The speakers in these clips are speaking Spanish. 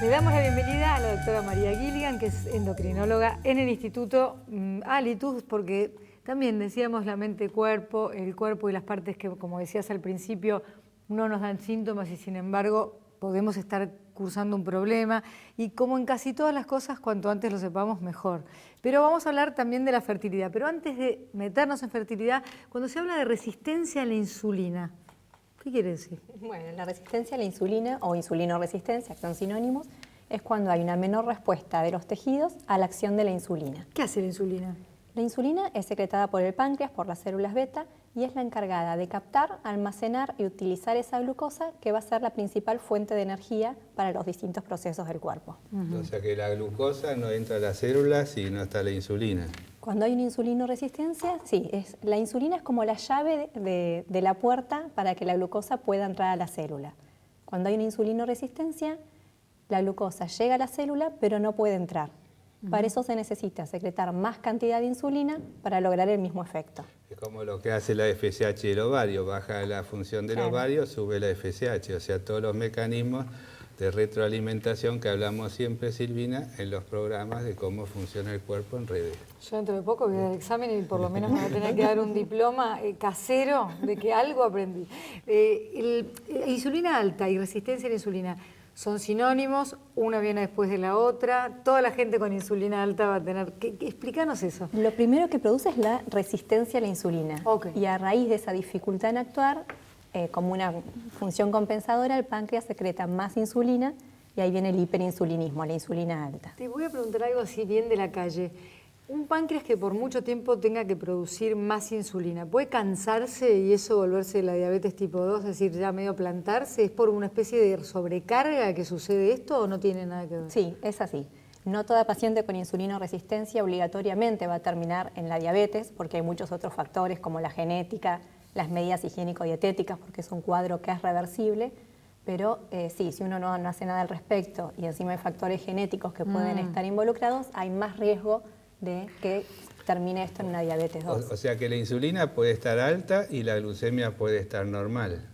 Le damos la bienvenida a la doctora María Gilligan, que es endocrinóloga en el Instituto Alitus, porque también decíamos la mente-cuerpo, el cuerpo y las partes que, como decías al principio, no nos dan síntomas y sin embargo podemos estar cursando un problema, y como en casi todas las cosas, cuanto antes lo sepamos, mejor. Pero vamos a hablar también de la fertilidad. Pero antes de meternos en fertilidad, cuando se habla de resistencia a la insulina, ¿qué quiere decir? Bueno, la resistencia a la insulina o insulinoresistencia, que son sinónimos, es cuando hay una menor respuesta de los tejidos a la acción de la insulina. ¿Qué hace la insulina? La insulina es secretada por el páncreas, por las células beta, y es la encargada de captar, almacenar y utilizar esa glucosa que va a ser la principal fuente de energía para los distintos procesos del cuerpo. O sea que la glucosa no entra a las células y no está la insulina. Cuando hay una insulinoresistencia, sí, la insulina es como la llave de la puerta para que la glucosa pueda entrar a la célula. Cuando hay una insulinoresistencia, la glucosa llega a la célula pero no puede entrar. Para eso se necesita secretar más cantidad de insulina para lograr el mismo efecto. Es como lo que hace la FSH del ovario, baja la función del ovario, sube la FSH, o sea, todos los mecanismos de retroalimentación que hablamos siempre, Silvina, en los programas de cómo funciona el cuerpo en redes. Yo dentro de poco voy a dar examen y por lo menos me voy a tener que dar un diploma casero de que algo aprendí. Insulina alta y resistencia a la insulina son sinónimos, una viene después de la otra, toda la gente con insulina alta va a tener... Explícanos eso. Lo primero que produce es la resistencia a la insulina. Okay. Y a raíz de esa dificultad en actuar, como una función compensadora, el páncreas secreta más insulina y ahí viene el hiperinsulinismo, la insulina alta. Te voy a preguntar algo así bien de la calle. Un páncreas que por mucho tiempo tenga que producir más insulina, ¿puede cansarse y eso volverse la diabetes tipo 2, es decir, ya medio plantarse? ¿Es por una especie de sobrecarga que sucede esto o no tiene nada que ver? Sí, es así. No toda paciente con insulinoresistencia obligatoriamente va a terminar en la diabetes porque hay muchos otros factores como la genética, las medidas higiénico-dietéticas, porque es un cuadro que es reversible, pero sí, si uno no hace nada al respecto y encima hay factores genéticos que pueden estar involucrados, hay más riesgo de que termine esto en una diabetes 2. O sea que la insulina puede estar alta y la glucemia puede estar normal.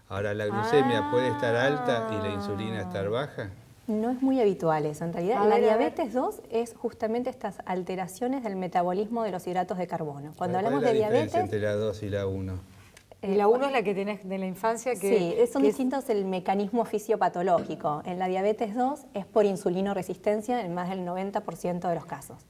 Ahora, ¿la glucemia puede estar alta y la insulina estar baja? No es muy habitual eso. En realidad, la diabetes 2 es justamente estas alteraciones del metabolismo de los hidratos de carbono. Cuando hablamos de diabetes... ¿Cuál es la diferencia entre la 2 y la 1? Y la 1 es la que tenés de la infancia que... Sí, son distintos el mecanismo fisiopatológico. En la diabetes 2 es por insulinoresistencia en más del 90% de los casos,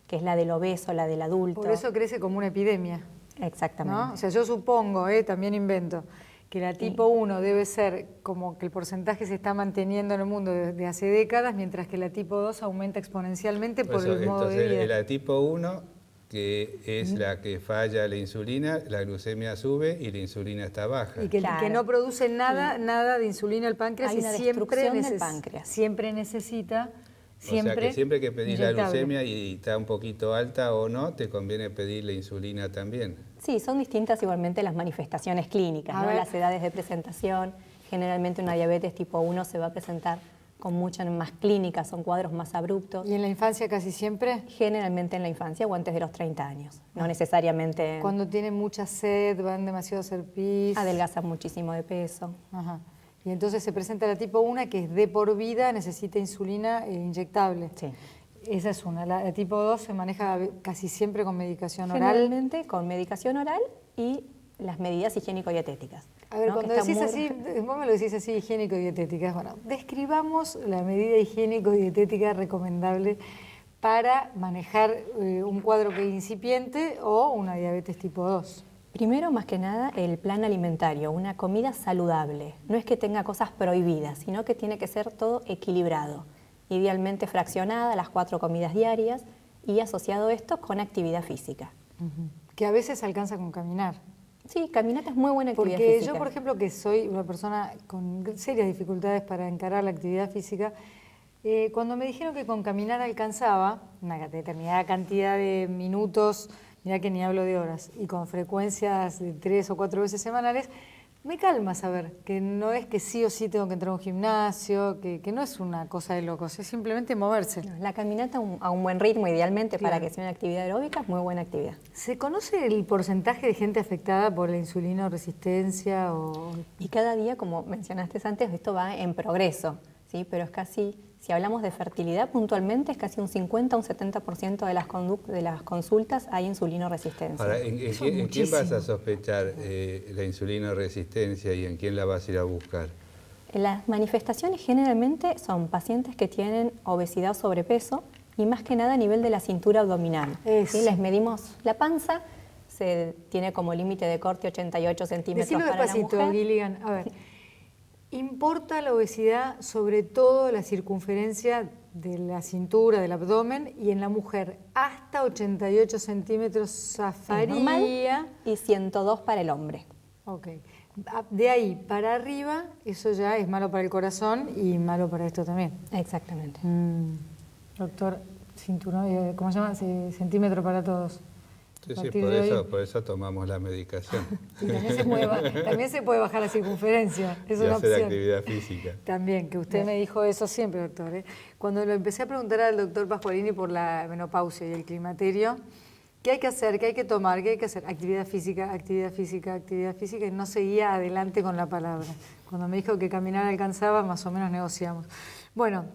que es la del obeso, la del adulto. Por eso crece como una epidemia. Exactamente. ¿No? O sea, yo supongo, también invento, que la tipo 1 debe ser como que el porcentaje se está manteniendo en el mundo desde hace décadas, mientras que la tipo 2 aumenta exponencialmente por el modo de vida. La tipo 1... que es la que falla la insulina, la glucemia sube y la insulina está baja. Y que no produce nada de insulina el páncreas hay y una siempre, del páncreas. Siempre necesita, o sea que siempre que pedís la inyectable. glucemia y está un poquito alta o no, te conviene pedir la insulina también. Sí, son distintas igualmente las manifestaciones clínicas, ¿no? Las edades de presentación. Generalmente una diabetes tipo 1 se va a presentar con muchas más clínicas, son cuadros más abruptos. ¿Y en la infancia casi siempre? Generalmente en la infancia o antes de los 30 años, no necesariamente... Cuando tienen mucha sed, van demasiado a hacer pis. Adelgazan muchísimo de peso. Ajá. Y entonces se presenta la tipo 1 que es de por vida, necesita insulina inyectable. Sí. Esa es una. La tipo 2 se maneja casi siempre con medicación oral. Generalmente con medicación oral y las medidas higiénico-dietéticas. A ver, ¿no? cuando decís así, vos me lo decís así, higiénico-dietéticas, bueno, describamos la medida higiénico-dietética recomendable para manejar un cuadro que es incipiente o una diabetes tipo 2. Primero, más que nada, el plan alimentario, una comida saludable. No es que tenga cosas prohibidas, sino que tiene que ser todo equilibrado. Idealmente fraccionada, las 4 comidas diarias y asociado esto con actividad física. Que a veces alcanza con caminar. Sí, caminata es muy buena actividad Porque física. yo, por ejemplo, que soy una persona con serias dificultades para encarar la actividad física, cuando me dijeron que con caminar alcanzaba una determinada cantidad de minutos, mirá que ni hablo de horas, y con frecuencias de 3 o 4 veces semanales, me calma saber que no es que sí o sí tengo que entrar a un gimnasio, que no es una cosa de locos, es simplemente moverse. No, la caminata a un buen ritmo, idealmente, Claro. para que sea una actividad aeróbica, es muy buena actividad. ¿Se conoce el porcentaje de gente afectada por la insulinoresistencia? Y cada día, como mencionaste antes, esto va en progreso. ¿sí? Pero es casi, si hablamos de fertilidad puntualmente, es casi un 50 a un 70% de las consultas hay insulinoresistencia. Ahora, ¿en quién vas a sospechar la insulinoresistencia y en quién la vas a ir a buscar? Las manifestaciones generalmente son pacientes que tienen obesidad o sobrepeso y más que nada a nivel de la cintura abdominal. ¿Sí? Les medimos la panza, se tiene como límite de corte 88 centímetros Decilo para despacito, la mujer. Gilligan. A ver, ¿importa la obesidad sobre todo la circunferencia de la cintura, del abdomen, y en la mujer hasta 88 centímetros zafaría? Y 102 para el hombre. Ok. De ahí para arriba, eso ya es malo para el corazón y malo para esto también. Exactamente. Doctor, cinturón, ¿cómo se llama? Centímetro para todos. Sí, por eso tomamos la medicación. Y también se puede bajar la circunferencia, es una hacer opción. Actividad física. También, que usted me dijo eso siempre, doctor. Cuando lo empecé a preguntar al doctor Pascualini por la menopausia y el climaterio, ¿qué hay que hacer? ¿Qué hay que tomar? ¿Qué hay que hacer? Actividad física, actividad física, actividad física, y no seguía adelante con la palabra. Cuando me dijo que caminar alcanzaba, más o menos negociamos. Bueno,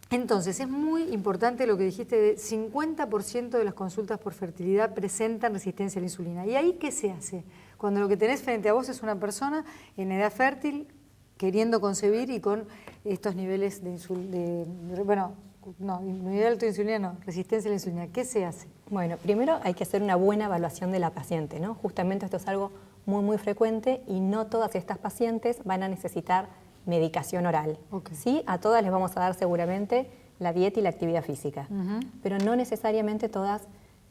entonces es muy importante lo que dijiste, de 50% de las consultas por fertilidad presentan resistencia a la insulina. ¿Y ahí qué se hace? Cuando lo que tenés frente a vos es una persona en edad fértil, queriendo concebir y con estos niveles de insulina, nivel alto de insulina no, resistencia a la insulina. ¿Qué se hace? Bueno, primero hay que hacer una buena evaluación de la paciente, ¿no? Justamente esto es algo muy frecuente y no todas estas pacientes van a necesitar medicación oral. Okay. Sí, a todas les vamos a dar seguramente la dieta y la actividad física, pero no necesariamente todas,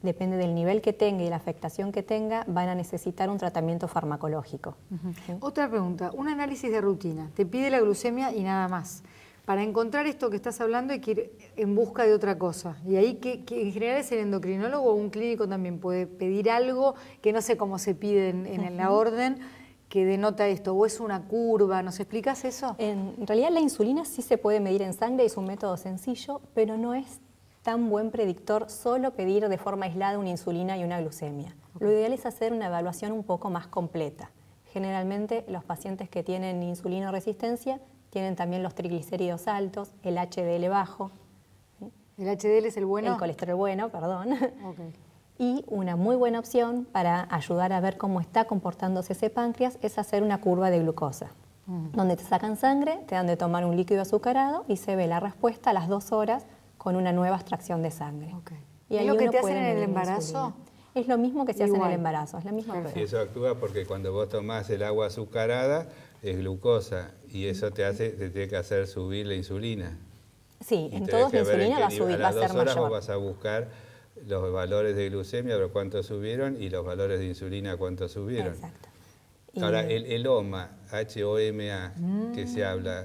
depende del nivel que tenga y la afectación que tenga, van a necesitar un tratamiento farmacológico. ¿Sí? Otra pregunta, un análisis de rutina, te pide la glucemia y nada más. Para encontrar esto que estás hablando hay que ir en busca de otra cosa. Y ahí que en general es el endocrinólogo o un clínico también puede pedir algo que no sé cómo se pide en la orden, que denota esto, o es una curva, ¿nos explicas eso? En realidad la insulina sí se puede medir en sangre, es un método sencillo, pero no es tan buen predictor solo pedir de forma aislada una insulina y una glucemia. Lo ideal es hacer una evaluación un poco más completa. Generalmente los pacientes que tienen insulinoresistencia tienen también los triglicéridos altos, el HDL bajo. ¿Sí? ¿El HDL es el bueno? El colesterol bueno, perdón. Okay. Y una muy buena opción para ayudar a ver cómo está comportándose ese páncreas es hacer una curva de glucosa, donde te sacan sangre, te dan de tomar un líquido azucarado y se ve la respuesta a las 2 horas con una nueva extracción de sangre. Okay. Y ¿Es lo que te hacen en el embarazo? Es lo mismo que se hace en Igual. el embarazo, es la misma prueba. Y eso actúa porque cuando vos tomás el agua azucarada es glucosa y eso te tiene que hacer subir la insulina. Sí, Y en tenés todos la que ver insulina en va a qué subir, va a las ser 2 horas mayor. vos vas a buscar los valores de glucemia, pero cuánto subieron, y los valores de insulina, cuánto subieron. Exacto. Ahora, el HOMA, H-O-M-A, que se habla,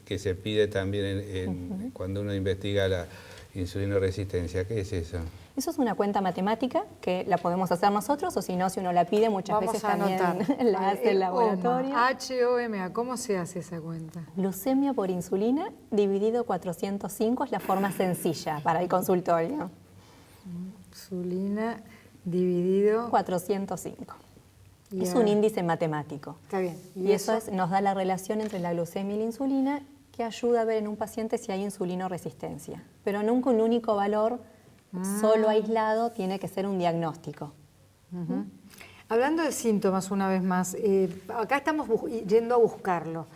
que se pide también cuando uno investiga la insulinoresistencia, ¿qué es eso? Eso es una cuenta matemática que la podemos hacer nosotros, o si no, si uno la pide, muchas Vamos veces a también anotar. la hace el laboratorio. HOMA, ¿cómo se hace esa cuenta? Glucemia por insulina dividido 405 es la forma sencilla para el consultorio. Insulina dividido... 405. Y Es un índice matemático. Está bien. Y eso nos da la relación entre la glucemia y la insulina que ayuda a ver en un paciente si hay insulinoresistencia. Pero nunca un único valor solo aislado tiene que ser un diagnóstico. Hablando de síntomas una vez más, acá estamos yendo a buscarlo,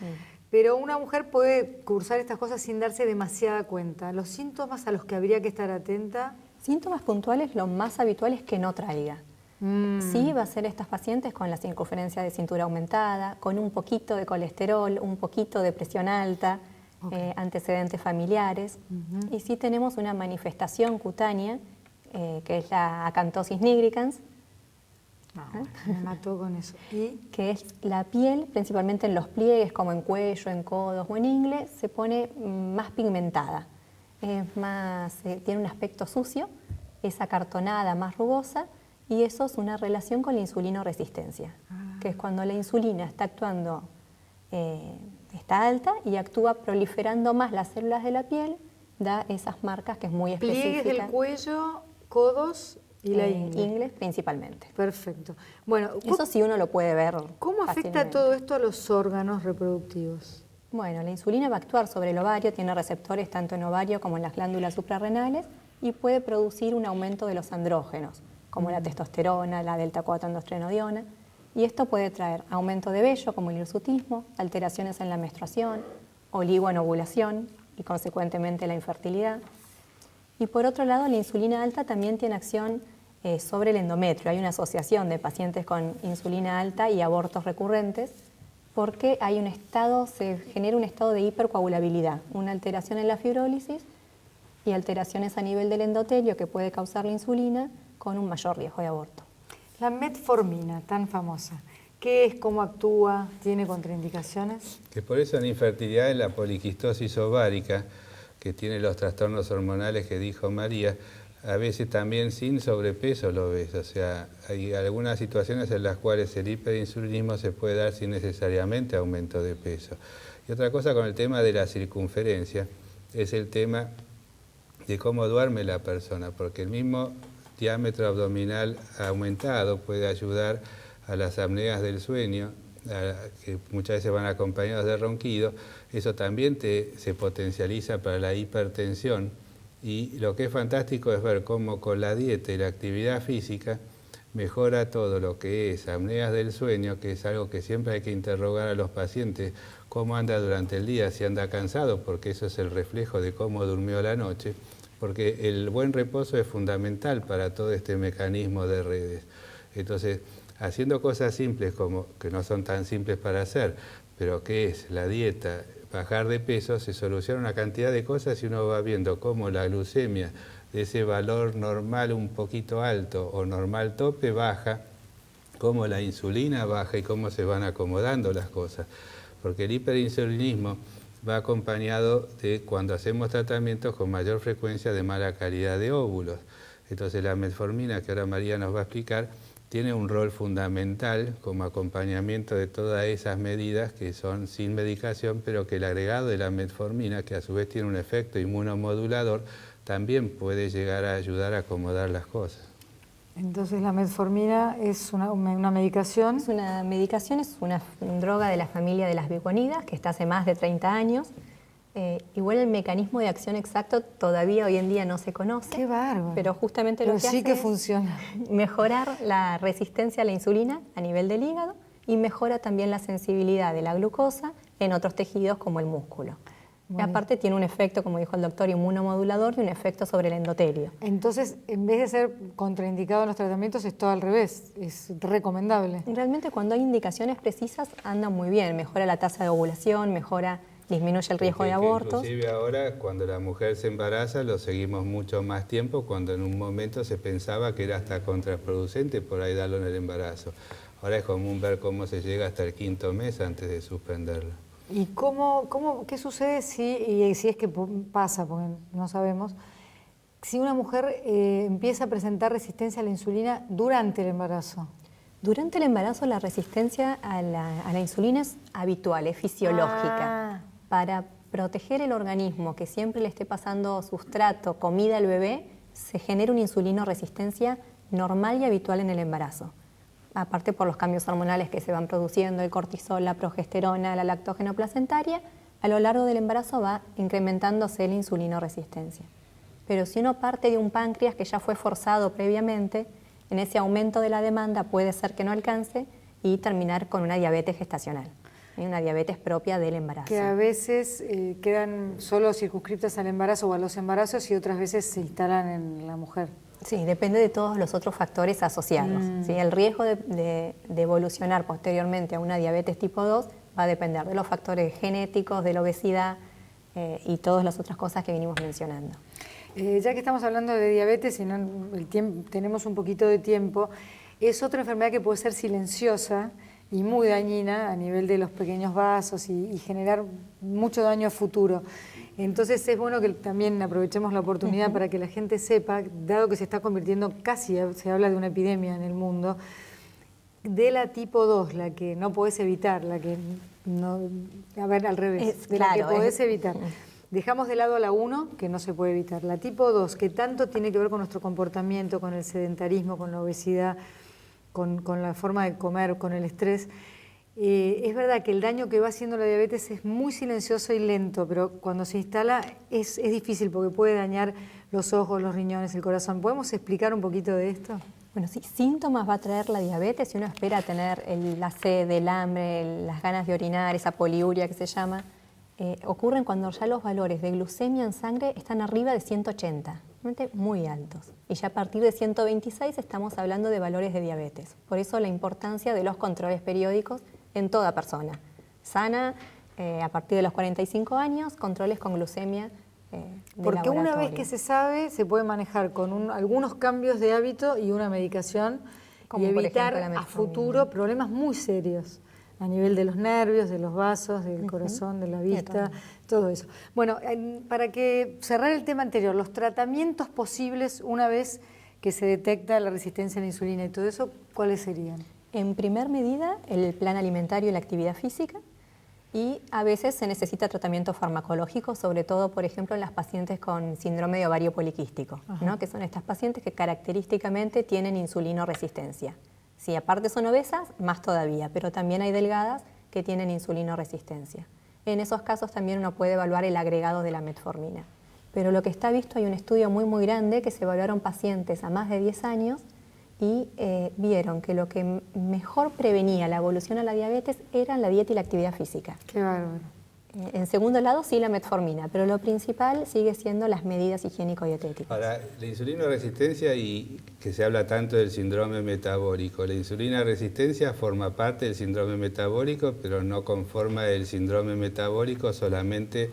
pero una mujer puede cursar estas cosas sin darse demasiada cuenta. ¿Los síntomas a los que habría que estar atenta? Síntomas puntuales, lo más habitual es que no traiga. Sí, va a ser estas pacientes con la circunferencia de cintura aumentada, con un poquito de colesterol, un poquito de presión alta, antecedentes familiares. Y sí tenemos una manifestación cutánea, que es la acantosis nigricans, Me mató con eso. ¿Y? que es la piel, principalmente en los pliegues, como en cuello, en codos o en ingle, se pone más pigmentada. Es más, tiene un aspecto sucio, es acartonada, más rugosa, y eso es una relación con la insulinoresistencia, que es cuando la insulina está actuando, está alta y actúa proliferando más las células de la piel, da esas marcas que es muy específica. Pliegues del cuello, codos y la ingle. Ingles principalmente. Perfecto. Bueno, Eso sí uno lo puede ver ¿cómo afecta fácilmente. todo esto a los órganos reproductivos? Bueno, la insulina va a actuar sobre el ovario, tiene receptores tanto en ovario como en las glándulas suprarrenales y puede producir un aumento de los andrógenos, como la testosterona, la delta-4-androstenediona, y esto puede traer aumento de vello, como el hirsutismo, alteraciones en la menstruación, oligoanovulación y consecuentemente la infertilidad. Y por otro lado, la insulina alta también tiene acción sobre el endometrio. Hay una asociación de pacientes con insulina alta y abortos recurrentes porque se genera un estado de hipercoagulabilidad, una alteración en la fibrólisis y alteraciones a nivel del endotelio que puede causar la insulina con un mayor riesgo de aborto. La metformina, tan famosa, ¿qué es, cómo actúa, tiene contraindicaciones? Que por eso en infertilidad, en la poliquistosis ovárica, que tiene los trastornos hormonales que dijo María, a veces también sin sobrepeso lo ves. O sea, hay algunas situaciones en las cuales el hiperinsulinismo se puede dar sin necesariamente aumento de peso. Y otra cosa con el tema de la circunferencia es el tema de cómo duerme la persona, porque el mismo diámetro abdominal aumentado puede ayudar a las apneas del sueño, que muchas veces van acompañados de ronquido. Eso también se potencializa para la hipertensión, y lo que es fantástico es ver cómo con la dieta y la actividad física mejora todo lo que es apneas del sueño, que es algo que siempre hay que interrogar a los pacientes, cómo anda durante el día, si anda cansado, porque eso es el reflejo de cómo durmió la noche, porque el buen reposo es fundamental para todo este mecanismo de redes. Entonces, haciendo cosas simples, como que no son tan simples para hacer, pero que es la dieta, bajar de peso, se soluciona una cantidad de cosas y uno va viendo cómo la glucemia de ese valor normal un poquito alto o normal tope baja, cómo la insulina baja y cómo se van acomodando las cosas. Porque el hiperinsulinismo va acompañado de cuando hacemos tratamientos con mayor frecuencia de mala calidad de óvulos. Entonces la metformina, que ahora María nos va a explicar, tiene un rol fundamental como acompañamiento de todas esas medidas que son sin medicación, pero que el agregado de la metformina, que a su vez tiene un efecto inmunomodulador, también puede llegar a ayudar a acomodar las cosas. Entonces la metformina es una medicación. Es una medicación, es una droga de la familia de las biconidas, que está hace más de 30 años. Igual el mecanismo de acción exacto todavía hoy en día no se conoce. ¡Qué bárbaro! Pero justamente lo que sí hace que es funciona. mejorar la resistencia a la insulina a nivel del hígado y mejora también la sensibilidad de la glucosa en otros tejidos como el músculo. Y aparte tiene un efecto, como dijo el doctor, inmunomodulador y un efecto sobre el endotelio. Entonces, en vez de ser contraindicado en los tratamientos, es todo al revés, es recomendable. Realmente cuando hay indicaciones precisas anda muy bien, mejora la tasa de ovulación, disminuye el riesgo de abortos. Inclusive ahora, cuando la mujer se embaraza, lo seguimos mucho más tiempo, cuando en un momento se pensaba que era hasta contraproducente por ahí darlo en el embarazo. Ahora es común ver cómo se llega hasta el 5º mes antes de suspenderlo. ¿Y qué sucede si es que pasa, porque no sabemos, si una mujer empieza a presentar resistencia a la insulina durante el embarazo? Durante el embarazo la resistencia a la insulina es habitual, es fisiológica. Para proteger el organismo, que siempre le esté pasando sustrato, comida al bebé, se genera una insulinoresistencia normal y habitual en el embarazo. Aparte por los cambios hormonales que se van produciendo, el cortisol, la progesterona, la lactógeno placentaria, a lo largo del embarazo va incrementándose la insulinoresistencia. Pero si uno parte de un páncreas que ya fue forzado previamente, en ese aumento de la demanda puede ser que no alcance y terminar con una diabetes gestacional, una diabetes propia del embarazo. Que a veces quedan solo circunscritas al embarazo o a los embarazos y otras veces se instalan en la mujer. Sí, depende de todos los otros factores asociados. ¿Sí? El riesgo de evolucionar posteriormente a una diabetes tipo 2 va a depender de los factores genéticos, de la obesidad y todas las otras cosas que venimos mencionando. Ya que estamos hablando de diabetes y tenemos un poquito de tiempo, es otra enfermedad que puede ser silenciosa y muy dañina a nivel de los pequeños vasos y generar mucho daño a futuro. Entonces es bueno que también aprovechemos la oportunidad para que la gente sepa, dado que se está convirtiendo casi, se habla de una epidemia en el mundo, de la tipo 2, la que no podés evitar, la que no, a ver, al revés, la que podés evitar. Dejamos de lado la 1, que no se puede evitar. La tipo 2, que tanto tiene que ver con nuestro comportamiento, con el sedentarismo, con la obesidad, con la forma de comer, con el estrés. Es verdad que el daño que va haciendo la diabetes es muy silencioso y lento, pero cuando se instala es difícil porque puede dañar los ojos, los riñones, el corazón. ¿Podemos explicar un poquito de esto? Bueno, sí, síntomas va a traer la diabetes si uno espera tener la sed, el hambre, las ganas de orinar, esa poliuria que se llama. Ocurren cuando ya los valores de glucemia en sangre están arriba de 180, realmente muy altos. Y ya a partir de 126 estamos hablando de valores de diabetes. Por eso la importancia de los controles periódicos en toda persona sana, a partir de los 45 años, controles con glucemia de Porque laboratorio. una vez que se sabe, se puede manejar con algunos cambios de hábito y una medicación Como y por evitar ejemplo la a metformina. futuro problemas muy serios a nivel de los nervios, de los vasos, del corazón, de la vista, todo eso. Bueno, para que cerrar el tema anterior, los tratamientos posibles una vez que se detecta la resistencia a la insulina y todo eso, ¿cuáles serían? En primer medida, el plan alimentario y la actividad física, y a veces se necesita tratamiento farmacológico, sobre todo, por ejemplo, en las pacientes con síndrome de ovario poliquístico, ¿no? Que son estas pacientes que característicamente tienen insulinoresistencia. Si aparte son obesas, más todavía, pero también hay delgadas que tienen insulinoresistencia. En esos casos también uno puede evaluar el agregado de la metformina. Pero lo que está visto, hay un estudio muy grande que se evaluaron pacientes a más de 10 años y vieron que lo que mejor prevenía la evolución a la diabetes era la dieta y la actividad física. Qué bárbaro. En segundo lado, sí la metformina, pero lo principal sigue siendo las medidas higiénico-dietéticas. Ahora, la insulinoresistencia, y que se habla tanto del síndrome metabólico, la insulinoresistencia forma parte del síndrome metabólico, pero no conforma el síndrome metabólico solamente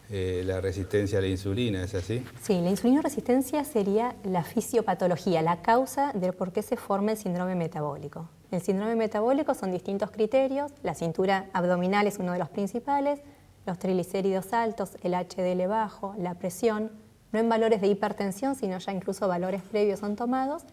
la resistencia a la insulina, ¿es así? Sí, la insulinoresistencia sería la fisiopatología, la causa de por qué se forma el síndrome metabólico. El síndrome metabólico son distintos criterios, la cintura abdominal es uno de los principales, los triglicéridos altos, el HDL bajo, la presión, no en valores de hipertensión, sino ya incluso valores previos son tomados,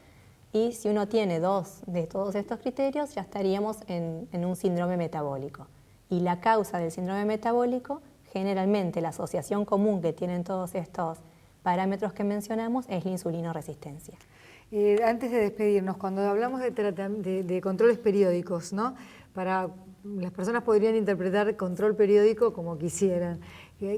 y si uno tiene 2 de todos estos criterios, ya estaríamos en un síndrome metabólico. Y la causa del síndrome metabólico, generalmente la asociación común que tienen todos estos parámetros que mencionamos, es la insulinoresistencia. Antes de despedirnos, cuando hablamos de controles periódicos, ¿no? Las personas podrían interpretar control periódico como quisieran.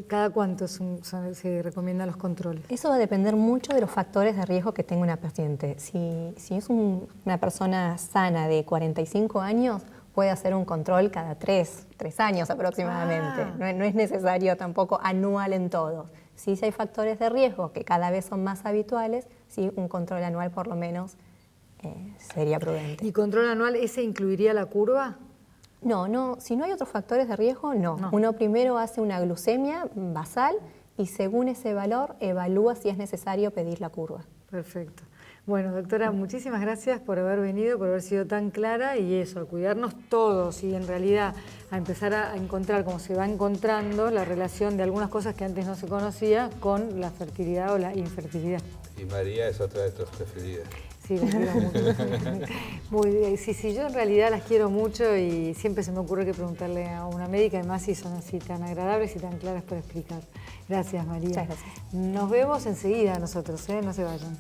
¿Cada cuánto se recomiendan los controles? Eso va a depender mucho de los factores de riesgo que tenga una paciente. Si es una persona sana de 45 años, puede hacer un control cada 3 años aproximadamente. No es necesario tampoco anual en todo. Si hay factores de riesgo que cada vez son más habituales, sí, un control anual por lo menos sería prudente. ¿Y control anual, ese incluiría la curva? No, si no hay otros factores de riesgo, no. Uno primero hace una glucemia basal y según ese valor evalúa si es necesario pedir la curva. Perfecto. Bueno, doctora, muchísimas gracias por haber venido, por haber sido tan clara y eso, a cuidarnos todos y en realidad a empezar a encontrar, como se va encontrando, la relación de algunas cosas que antes no se conocía con la fertilidad o la infertilidad. Y María es otra de tus preferidas. Sí, las quiero mucho. Muy bien. Sí, yo en realidad las quiero mucho y siempre se me ocurre que preguntarle a una médica, además si son así tan agradables y tan claras para explicar. Gracias, María. Muchas gracias. Nos vemos enseguida nosotros, no se vayan.